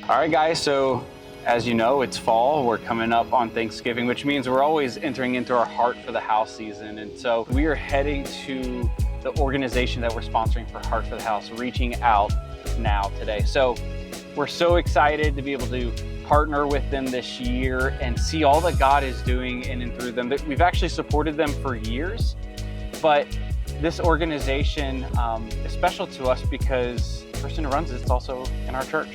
All right, guys, so as you know, it's fall. We're coming up on Thanksgiving, which means we're always entering into our Heart for the House season. And so we are heading to the organization that we're sponsoring for Heart for the House, reaching out now today. So we're so excited to be able to partner with them this year and see all that God is doing in and through them. We've actually supported them for years, but this organization is special to us because the person who runs it's also in our church.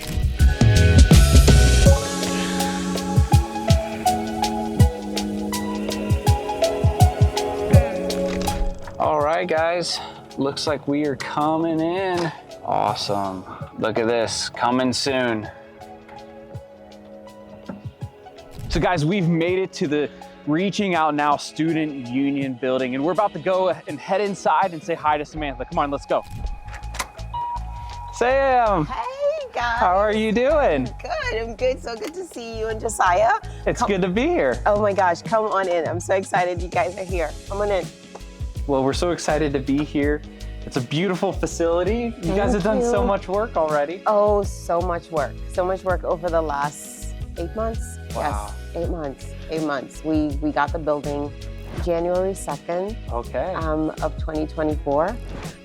All right, guys, looks like we are coming in. Awesome. Look at this, coming soon. So guys, we've made it to the Reaching Out Now Student Union building, and we're about to go and head inside and say hi to Samantha. Come on, let's go. Sam. Hey guys. How are you doing? Good, I'm good. So good to see you and Josiah. It's good to be here. Oh my gosh, come on in. I'm so excited you guys are here. Come on in. Well, we're so excited to be here. It's a beautiful facility. You guys have done so much work already. Oh, so much work. So much work over the last 8 months. Wow. Yes, 8 months. 8 months. We got the building January 2nd of 2024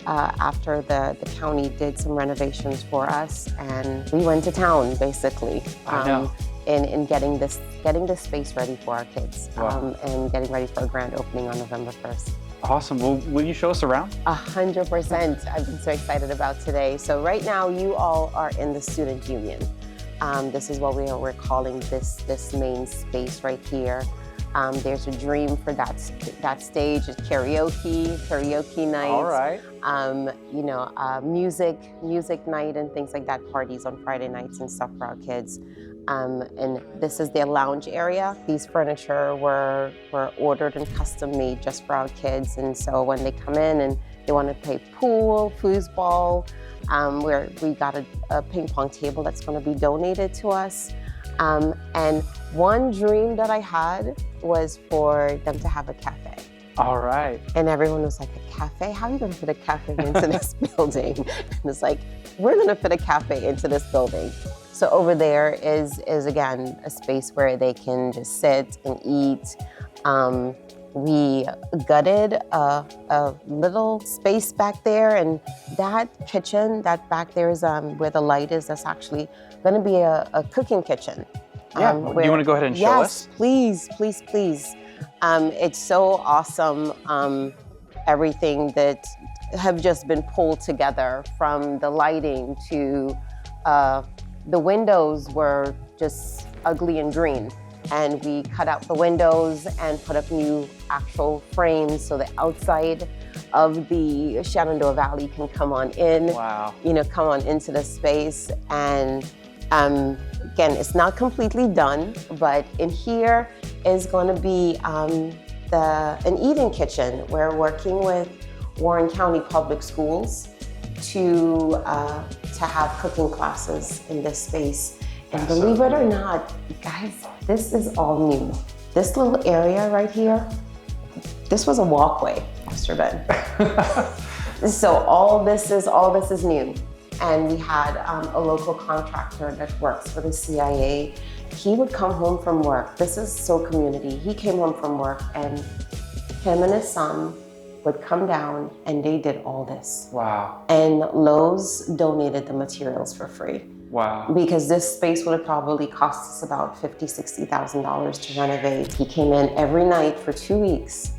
after the county did some renovations for us, and we went to town basically in getting this space ready for our kids. Wow. And getting ready for a grand opening on November 1st. Awesome. Well, will you show us around? 100%. I've been so excited about today. So right now you all are in the student union. This is what we're calling this main space right here. There's a dream for that stage. It's karaoke night. All right. Music night and things like that, parties on Friday nights and stuff for our kids. And this is their lounge area. These furniture were ordered and custom made just for our kids. And so when they come in and they want to play pool, foosball, we got a ping pong table that's going to be donated to us. And one dream that I had was for them to have a cafe. All right. And everyone was like, a cafe? How are you going to fit a cafe into this building? And it's like, we're going to fit a cafe into this building. So over there is again, a space where they can just sit and eat. We gutted a little space back there, and that kitchen, that back there is where the light is, that's actually gonna be a cooking kitchen. Yeah, do you wanna go ahead and show us? Yes, please, please, please. It's so awesome, everything that have just been pulled together, from the lighting to the windows were just ugly and green. And we cut out the windows and put up new actual frames so the outside of the Shenandoah Valley can come on in. Wow. Come on into the space. And again, it's not completely done, but in here is going to be an eating kitchen. We're working with Warren County Public Schools to have cooking classes in this space. And believe it or not, guys, this is all new. This little area right here, this was a walkway, Mr. Ben. So all this is new. And we had a local contractor that works for the CIA. He would come home from work. This is so community. He came home from work, and him and his son would come down, and they did all this. Wow. And Lowe's donated the materials for free. Wow. Because this space would have probably cost us about $50,000, $60,000 to renovate. He came in every night for 2 weeks.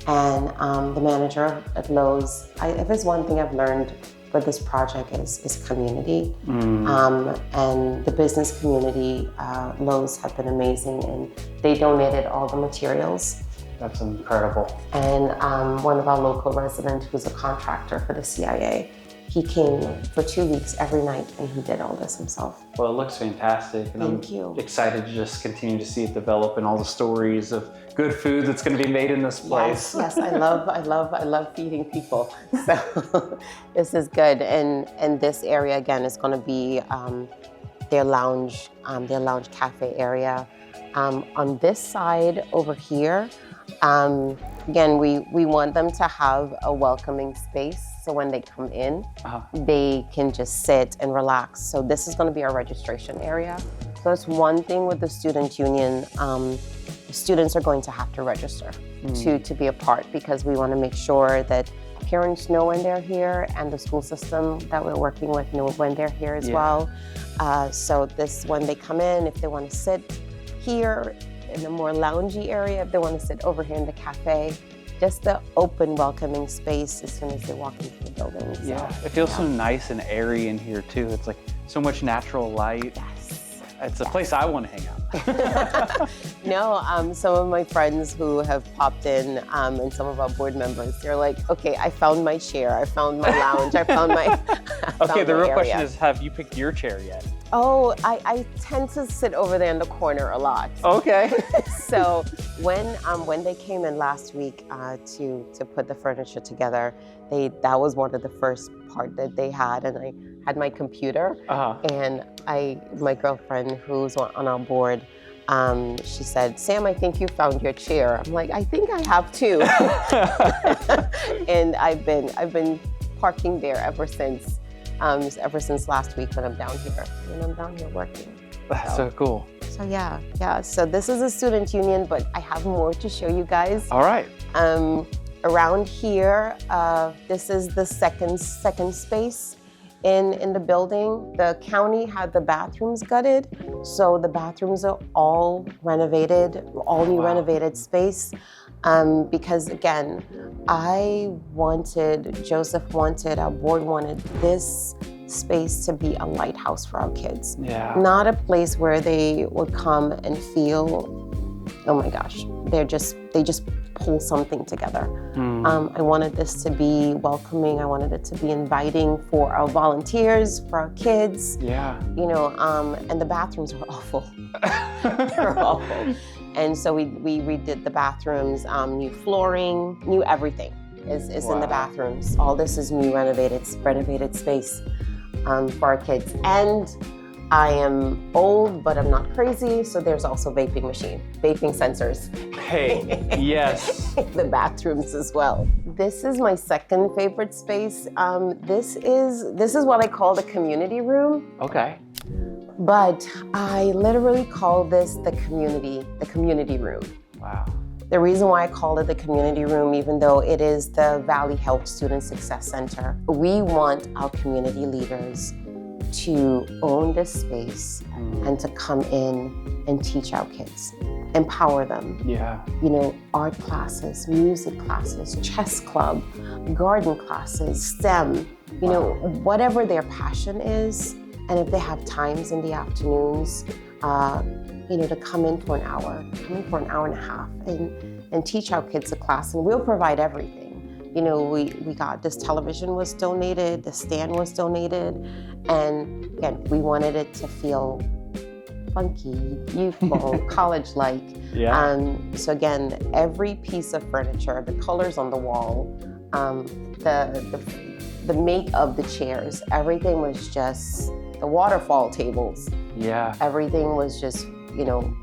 And the manager at Lowe's, if there's one thing I've learned with this project is community. And the business community, Lowe's have been amazing, and they donated all the materials. That's incredible. And one of our local residents, who's a contractor for the CIA, he came for 2 weeks every night, and he did all this himself. Well, it looks fantastic. And Thank you. Excited to just continue to see it develop and all the stories of good food that's going to be made in this place. Yes, I love feeding people. So this is good. And this area again is going to be their lounge cafe area. On this side over here, again, we want them to have a welcoming space. So when they come in, they can just sit and relax. So this is going to be our registration area. So that's one thing with the student union. Students are going to have to register to be a part, because we want to make sure that parents know when they're here, and the school system that we're working with know when they're here as well. So this, when they come in, if they want to sit here in a more loungy area, if they want to sit over here in the cafe, just the open, welcoming space as soon as they walk into the building. So, it feels so nice and airy in here too. It's like so much natural light. Yes. It's a place I want to hang out. No, some of my friends who have popped in, and some of our board members, they're like, okay, I found my chair, I found my lounge, I found my Okay, the real question is, have you picked your chair yet? Oh, I tend to sit over there in the corner a lot. Okay. So when they came in last week to put the furniture together, that was one of the first part that they had, and I had my computer, and my girlfriend who's on our board, she said, "Sam, I think you found your chair." I'm like, "I think I have too," and I've been parking there ever since last week when I'm down here working. That's so cool. So yeah. So this is a student union, but I have more to show you guys. All right. Around here, this is the second space in the building. The county had the bathrooms gutted, so the bathrooms are all renovated, all new renovated space. Because again, Joseph wanted, our board wanted this space to be a lighthouse for our kids. Yeah. Not a place where they would come and feel, oh my gosh, they just pull something together. I wanted this to be welcoming. I wanted it to be inviting for our volunteers, for our kids. Yeah. And the bathrooms are awful. They're awful. And so we redid the bathrooms, new flooring, new everything is in the bathrooms. All this is new renovated space for our kids. And I am old, but I'm not crazy, so there's also vaping sensors. Hey, yes. The bathrooms as well. This is my second favorite space. This is what I call the community room. Okay. But I literally call this the community room. Wow. The reason why I call it the community room, even though it is the Valley Health Student Success Center, we want our community leaders to own this space and to come in and teach our kids, empower them. Yeah. Art classes, music classes, chess club, garden classes, STEM, whatever their passion is. And if they have times in the afternoons, to come in for an hour and a half and teach our kids a class, and we'll provide everything. We got this television was donated, the stand was donated, and again, we wanted it to feel funky, youthful, college-like. Yeah. So again, every piece of furniture, the colors on the wall, the make of the chairs, everything was just the waterfall tables. Yeah. Everything was just,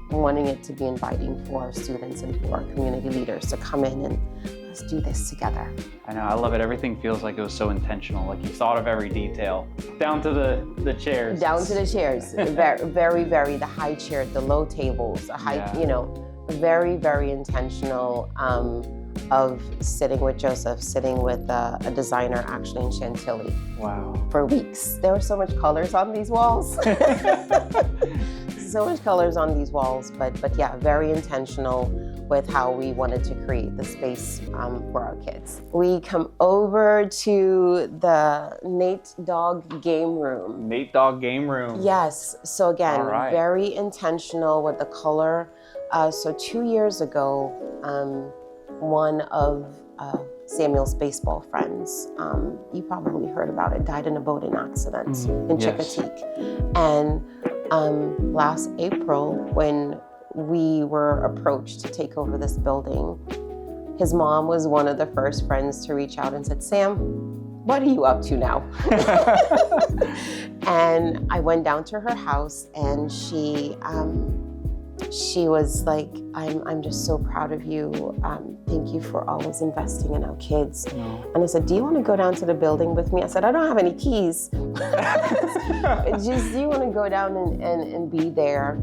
wanting it to be inviting for our students and for our community leaders to come in and let's do this together. I know, I love it. Everything feels like it was so intentional, like you thought of every detail, down to the chairs. Down to the chairs, very, very, the high chair, the low tables, the high, very, very intentional of sitting with Joseph, sitting with a designer actually in Chantilly. Wow. For weeks. There were so much colors on these walls. So much colors on these walls, but yeah, very intentional with how we wanted to create the space for our kids. We come over to the Nate Dogg game room. Nate Dogg game room. Yes, so again, right. Very intentional with the color. So 2 years ago, one of Samuel's baseball friends, you probably heard about it, died in a boating accident in Chicoteague. And last April, when we were approached to take over this building, his mom was one of the first friends to reach out and said, "Sam, what are you up to now?" And I went down to her house, and she she was like, I'm just so proud of you. Thank you for always investing in our kids. And I said, do you want to go down to the building with me? I said, I don't have any keys. Just, do you want to go down and be there?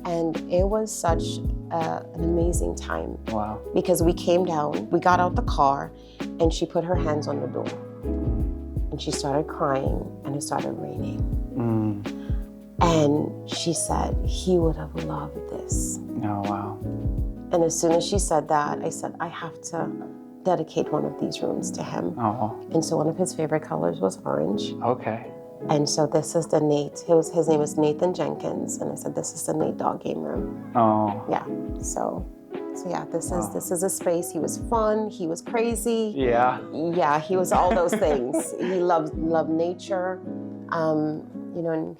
And it was such an amazing time. Wow. Because we came down, we got out the car, and she put her hands on the door. And she started crying, and it started raining. And she said, he would have loved this. Oh, wow. And as soon as she said that, I said, I have to dedicate one of these rooms to him. Oh. And so one of his favorite colors was orange. Okay. And so this is the Nate, his name is Nathan Jenkins. And I said, this is the Nate dog game room. Oh. Yeah, so yeah, this is a space. He was fun, he was crazy. Yeah. Yeah, he was all those things. He loved nature. You know, and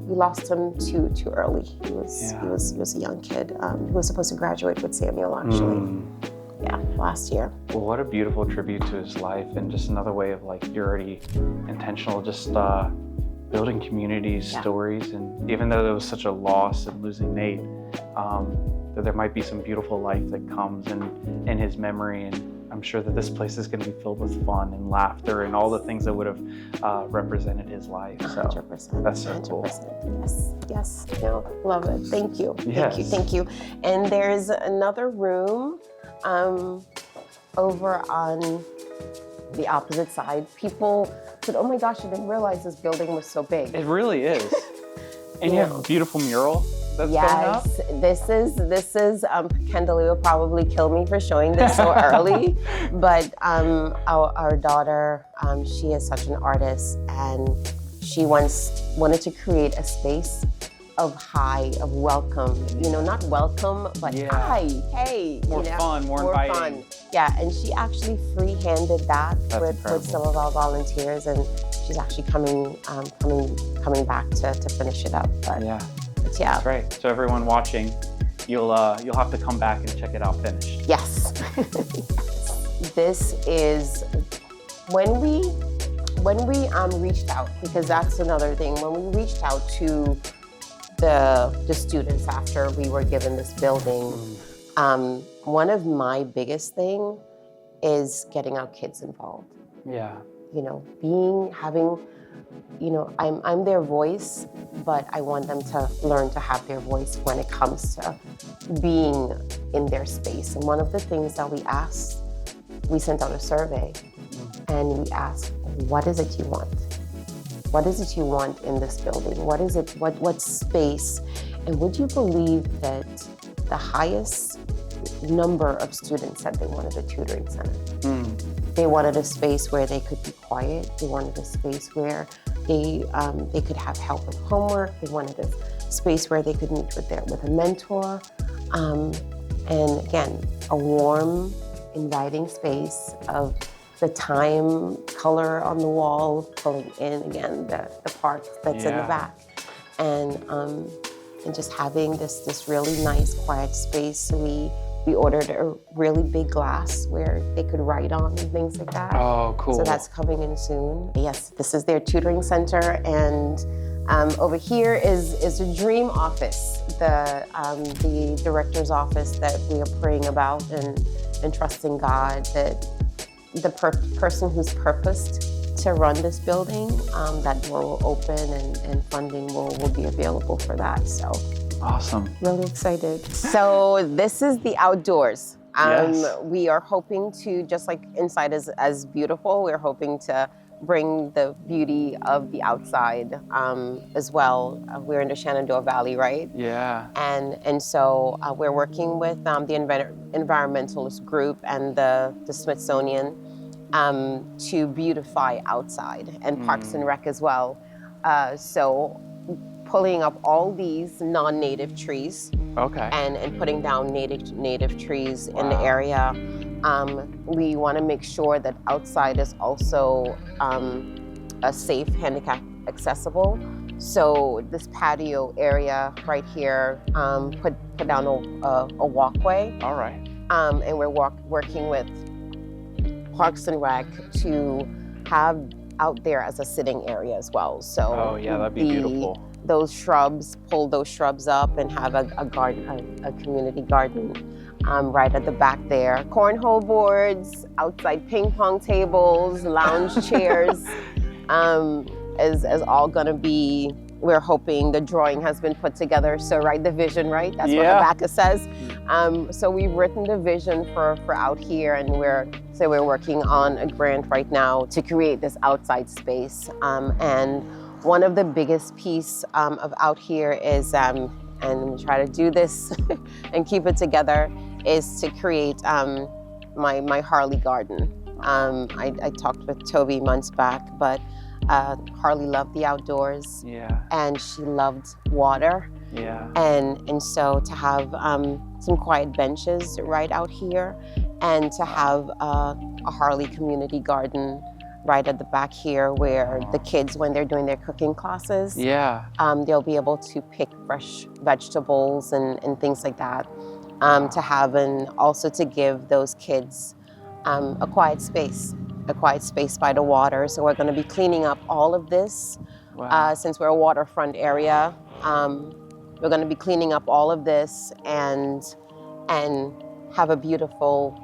we lost him too early. He was a young kid. He was supposed to graduate with Samuel, actually. Yeah, last year. Well, what a beautiful tribute to his life, and just another way of, like, you're already intentional, just building communities, stories, and even though there was such a loss in losing Nate, that there might be some beautiful life that comes in his memory, and I'm sure that this place is going to be filled with fun and laughter and all the things that would have represented his life. So 100%. that's so 100%. cool. Yes. No, love it. Thank you. Yes. Thank you. And there's another room over on the opposite side. People said, oh my gosh, I didn't realize this building was so big. It really is. And you have a beautiful mural that's going up? Yes, this is Kendall will probably kill me for showing this so early, but our daughter, she is such an artist, and she once wanted to create a space of welcome, not welcome, but hi, hey. More fun, more inviting. Fun. Yeah, and she actually free-handed that with some of our volunteers, and she's actually coming back to finish it up. But yeah. That's right. So everyone watching, you'll have to come back and check it out finished. Yes. This is when we reached out, because that's another thing. When we reached out to the students after we were given this building, one of my biggest thing is getting our kids involved. Yeah. I'm their voice, but I want them to learn to have their voice when it comes to being in their space. And one of the things that we sent out a survey, and we asked, what is it you want? What is it you want in this building? What is it, what space? And would you believe that the highest number of students said they wanted a tutoring center? They wanted a space where they could be quiet. They wanted a space where they could have help with homework. They wanted a space where they could meet with a mentor. And again, a warm, inviting space of the time color on the wall, pulling in again the park that's in the back, and just having this really nice, quiet space. So we ordered a really big glass where they could write on and things like that. Oh, cool. So that's coming in soon. Yes, this is their tutoring center, and over here is a dream office, the director's office that we are praying about and trusting God that the person who's purposed to run this building, that door will open and funding will be available for that. So. Awesome. Really excited. So this is the outdoors. Yes. We are hoping to, just like inside is as beautiful, we're hoping to bring the beauty of the outside as well. We're in the Shenandoah Valley, right? Yeah. And so we're working with the environmentalist group and the Smithsonian to beautify outside, and Parks and Rec as well. So pulling up all these non-native trees, and putting down native trees in the area. We want to make sure that outside is also a safe, handicap accessible. So this patio area right here, put down a walkway. All right. And we're working with Parks and Rec to have out there as a sitting area as well. So that'd be beautiful. those shrubs, pull those shrubs up and have a garden, a community garden right at the back there. Cornhole boards, outside ping pong tables, lounge chairs is all gonna be, we're hoping the drawing has been put together. So the vision, right? That's what Habakkuk says. So we've written the vision for out here, and we're working on a grant right now to create this outside space. And one of the biggest piece of out here is, and we try to do this and keep it together, is to create my Harley garden. I talked with Toby months back, but Harley loved the outdoors. Yeah. And she loved water. Yeah. And so to have some quiet benches right out here, and to have a Harley community garden right at the back here, where the kids, when they're doing their cooking classes, they'll be able to pick fresh vegetables and things like that. To have, and also to give those kids a quiet space by the water. So we're going to be cleaning up all of this. Since we're a waterfront area. We're going to be cleaning up all of this and have a beautiful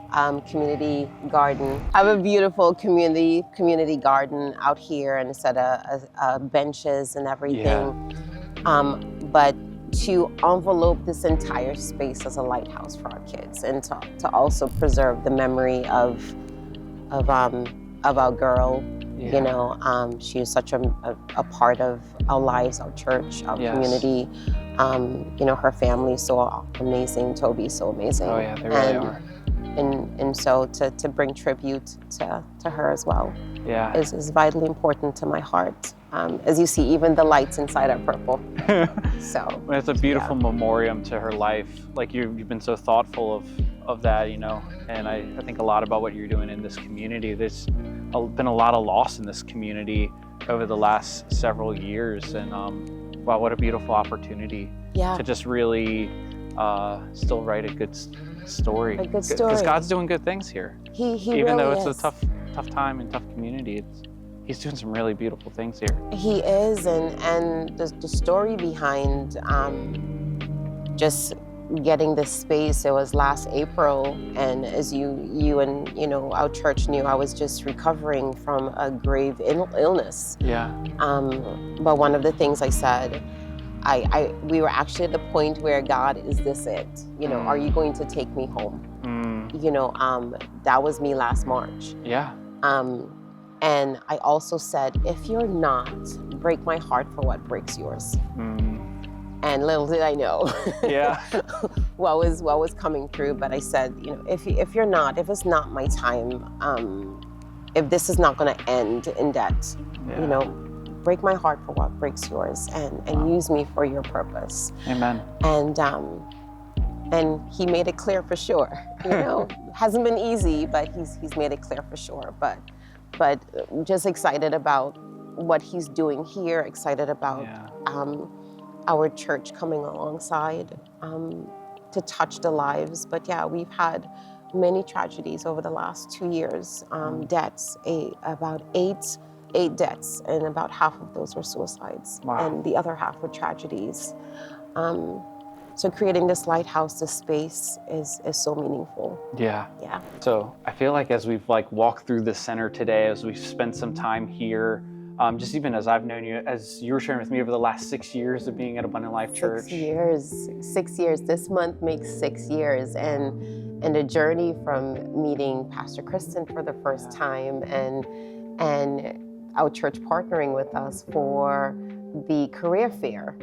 community garden. Have a beautiful community garden out here, and a set of benches and everything. But to envelope this entire space as a lighthouse for our kids, and to also preserve the memory of our girl. You know, she is such a part of our lives, our church, our community. You know, her family is so amazing. Toby's so amazing. Oh yeah, they really are. And so to bring tribute to her as well is vitally important to my heart. As you see, even the lights inside are purple. So it's a beautiful memoriam to her life. Like you've been so thoughtful of that, you know. And I think a lot about what you're doing in this community. There's been a lot of loss in this community over the last several years, and wow, what a beautiful opportunity to just really still write a good story. A good story. Because God's doing good things here. He Even really though it's is. a tough time and tough community, He's doing some really beautiful things here. He is, and the story behind just getting this space, it was last April, and as you and you know our church knew, I was just recovering from a grave illness. But one of the things I said, we were actually at the point where, God, is this it? You know, are you going to take me home? You know, that was me last March. And I also said, if you're not, break my heart for what breaks yours. And little did I know what was coming through. But I said, you know, if it's not my time, if this is not going to end in death, you know, break my heart for what breaks yours, and use me for your purpose. Amen. And He made it clear for sure. You know, hasn't been easy, but he's made it clear for sure. But just excited about what He's doing here. Excited about our church coming alongside to touch the lives. But we've had many tragedies over the last 2 years. Deaths, about eight deaths, and about half of those were suicides, and the other half were tragedies. So creating this lighthouse, this space is so meaningful. Yeah. So I feel like as we've walked through the center today, as we've spent some time here, just even as I've known you, as you were sharing with me over the last 6 years of being at Abundant Life Church. 6 years. This month makes 6 years, and a journey from meeting Pastor Kristen for the first time, and our church partnering with us for the career fair.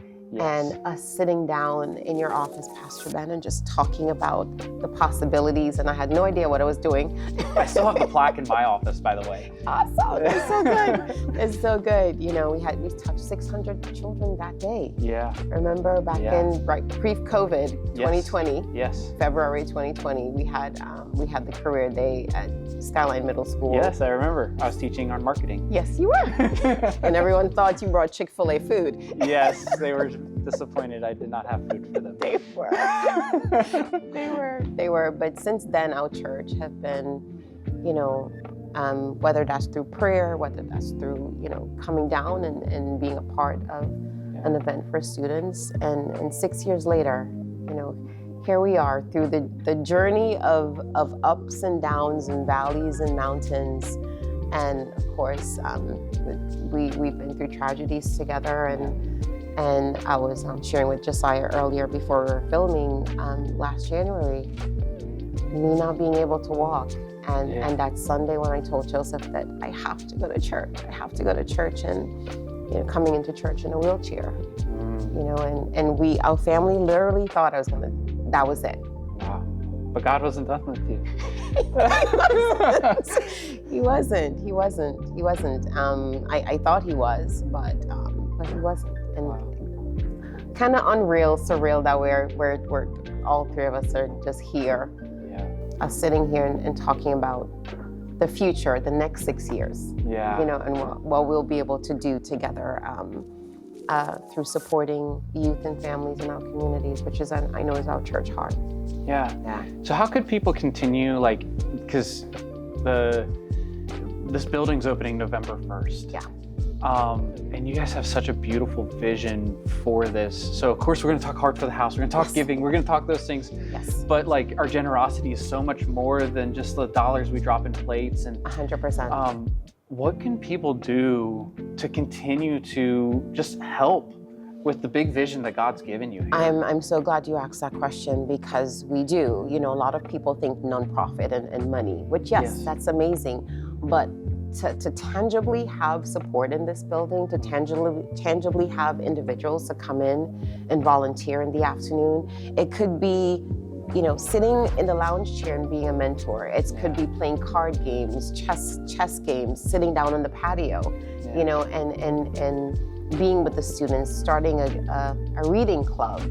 And us sitting down in your office, Pastor Ben, and just talking about the possibilities. And I had no idea what I was doing. I still have the plaque in my office, by the way. Awesome. It's so good. It's so good. You know, we touched 600 children that day. Remember back in pre-COVID, 2020. February 2020, we had the career day at Skyline Middle School. Yes, I remember. I was teaching art marketing. Yes, you were. And everyone thought you brought Chick-fil-A food. Yes, they were disappointed I did not have food for them. They were. They were. But since then, our church have been, you know, whether that's through prayer, whether that's through, you know, coming down and being a part of an event for students. And 6 years later, you know, here we are through the journey of ups and downs and valleys and mountains. And of course, we've been through tragedies together. And I was sharing with Josiah earlier before we were filming last January, me not being able to walk. And that Sunday when I told Joseph that I have to go to church, and you know, coming into church in a wheelchair, you know, and our family literally thought that was it. Wow. But God wasn't done with you. He wasn't. I thought he was, but he wasn't. And kind of unreal, surreal that we're all three of us are just here. Us sitting here and talking about the future, the next 6 years. Yeah. You know, and what we'll be able to do together through supporting youth and families in our communities, which is, I know, is our church heart. Yeah. So how could people continue, like, because this building's opening November 1st. Yeah. And you guys have such a beautiful vision for this. So of course we're going to talk Heart for the House. We're going to talk giving. We're going to talk those things. Yes. But like our generosity is so much more than just the dollars we drop in plates. And 100%. What can people do to continue to just help with the big vision that God's given you here? I'm so glad you asked that question, because we do. You know, a lot of people think nonprofit and money, which yes, that's amazing. But to tangibly have support in this building, to tangibly have individuals to come in and volunteer in the afternoon. It could be, you know, sitting in the lounge chair and being a mentor. It could be playing card games, chess games, sitting down on the patio, you know, and being with the students, starting a reading club,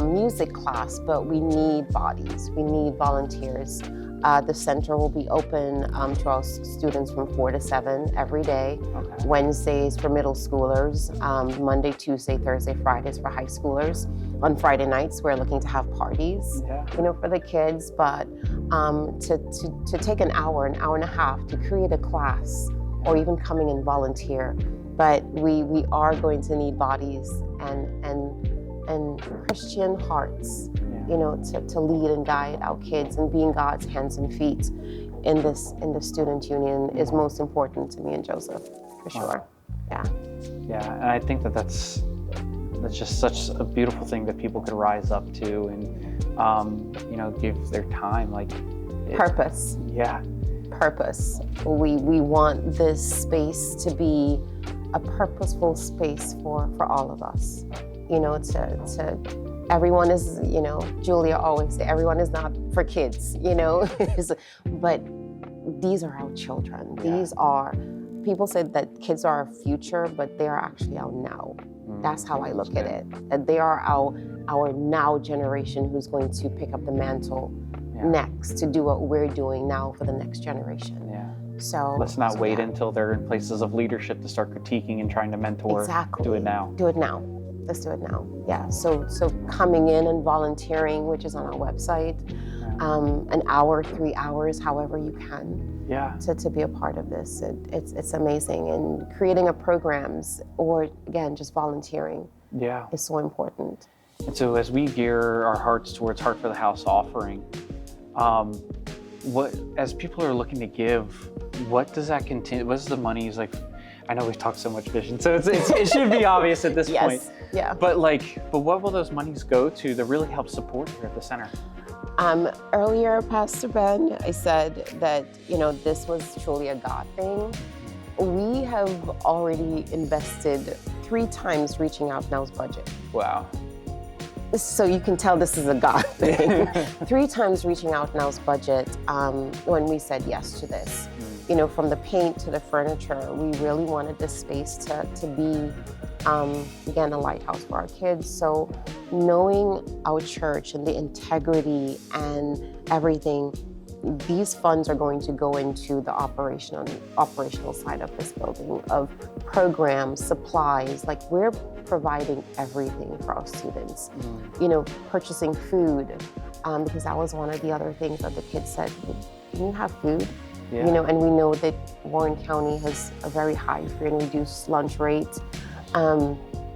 music class. But we need bodies, we need volunteers. The center will be open to our students from 4 to 7 every day. Okay. Wednesdays for middle schoolers, Monday, Tuesday, Thursday, Fridays for high schoolers. On Friday nights, we're looking to have parties, you know, for the kids. But to take an hour and a half to create a class, or even coming and volunteer. But we are going to need bodies and Christian hearts, you know, to lead and guide our kids, and being God's hands and feet in the student union is most important to me and Joseph, for sure. Yeah. And I think that's just such a beautiful thing that people could rise up to and you know, give their time, like purpose. Purpose. We want this space to be a purposeful space for all of us. You know, to everyone is, you know, Julia always say, everyone is not for kids, you know, but these are our children. These are, people said that kids are our future, but they are actually our now. That's how I look at it. That they are our now generation who's going to pick up the mantle next to do what we're doing now for the next generation. So let's not wait until they're in places of leadership to start critiquing and trying to mentor. Exactly. Do it now. Do it now. Let's do it now. Yeah. So coming in and volunteering, which is on our website, an hour, 3 hours, however you can. To be a part of this, it's amazing. And creating programs, or again, just volunteering. Is so important. And so as we gear our hearts towards Heart for the House offering, as people are looking to give, what does that continue? What is the money? Like, I know we've talked so much vision, so it should be obvious at this point. Yeah. But what will those monies go to really help support here at the center? Earlier, Pastor Ben, I said that, you know, this was truly a God thing. We have already invested 3 times Reaching Out Now's budget. Wow. So you can tell this is a God thing. 3 times Reaching Out Now's budget when we said yes to this. You know, from the paint to the furniture, we really wanted this space to be, again, a lighthouse for our kids. So knowing our church and the integrity and everything, these funds are going to go into the operational side of this building, of programs, supplies. Like, we're providing everything for our students. You know, purchasing food, because that was one of the other things that the kids said, "Can you have food?" You know, and we know that Warren County has a very high free and reduced lunch rate.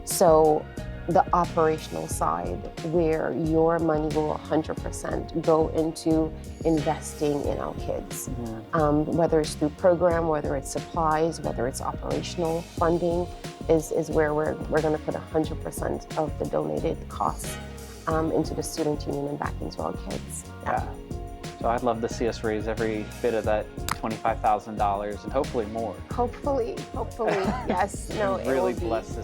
So the operational side, where your money will 100% go into investing in our kids, whether it's through program, whether it's supplies, whether it's operational funding, is where we're going to put 100% of the donated costs into the student union and back into our kids. Yeah. So I'd love to see us raise every bit of that $25,000 and hopefully more. Hopefully, yes. No, and really bless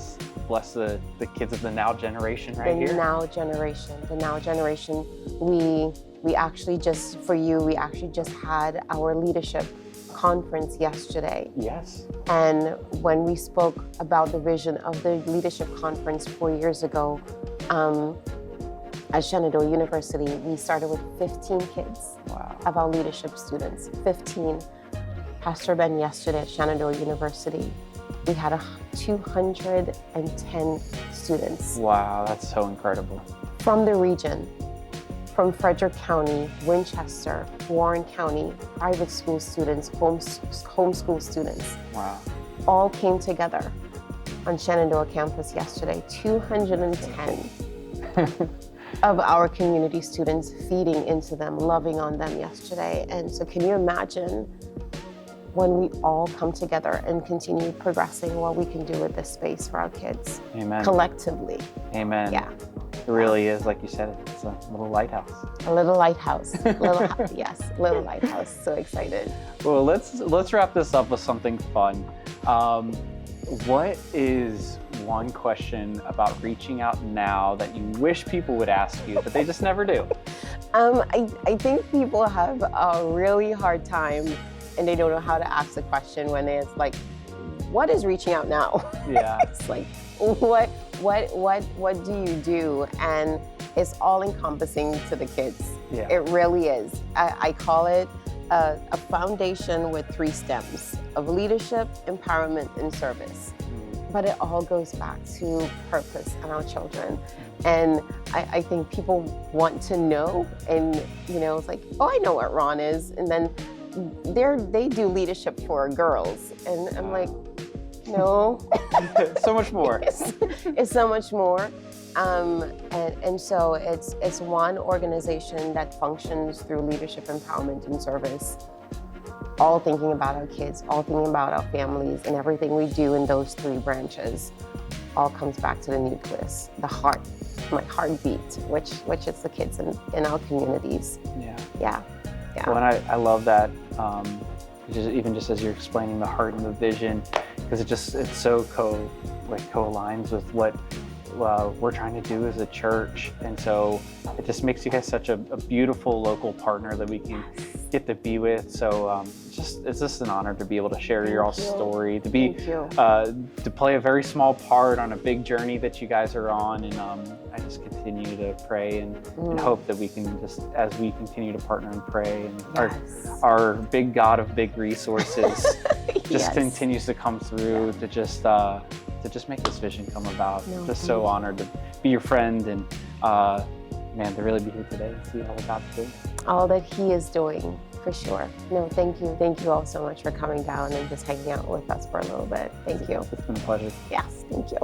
the kids of the now generation here. The now generation. We actually just, for you, we actually just had our leadership conference yesterday. Yes. And when we spoke about the vision of the leadership conference 4 years ago, at Shenandoah University, we started with 15 kids of our leadership students, 15. Pastor Ben yesterday at Shenandoah University, we had 210 students. Wow, that's so incredible. From the region, from Frederick County, Winchester, Warren County, private school students, homeschool students. Wow. All came together on Shenandoah campus yesterday, 210. Of our community students, feeding into them, loving on them yesterday. And so can you imagine when we all come together and continue progressing what we can do with this space for our kids? Amen. Collectively. Amen. Yeah. It really is, like you said, it's a little lighthouse. A little lighthouse. Yes, little lighthouse. So excited. Well, let's wrap this up with something fun. What is one question about reaching out now that you wish people would ask you, but they just never do? I think people have a really hard time and they don't know how to ask a question when it's like, what is reaching out now? Yeah. It's like, what do you do? And it's all encompassing to the kids. Yeah. It really is. I call it a foundation with 3 stems of leadership, empowerment, and service. But it all goes back to purpose and our children. And I think people want to know, and it's like, oh, I know what Ron is. And then they do leadership for girls. And I'm like, no. So much more. It's so much more. And so it's one organization that functions through leadership, empowerment, and service, all thinking about our kids, all thinking about our families, and everything we do in those 3 branches all comes back to the nucleus, the heart, my heartbeat, which is the kids in our communities. Yeah. Well, and I love that, even just as you're explaining the heart and the vision, because it so co-aligns with what we're trying to do as a church. And so it just makes you guys such a beautiful local partner that we can get to be with. So it's just an honor to be able to share your all's story, to be to play a very small part on a big journey that you guys are on. And I just continue to pray and hope that we can just, as we continue to partner and pray, and our big God of big resources just continues to come through to just make this vision come about. Just so honored to be your friend, and man, to really be here today and see all that God's doing. All that He is doing, for sure. No, thank you. Thank you all so much for coming down and just hanging out with us for a little bit. Thank you. It's been a pleasure. Yes, thank you.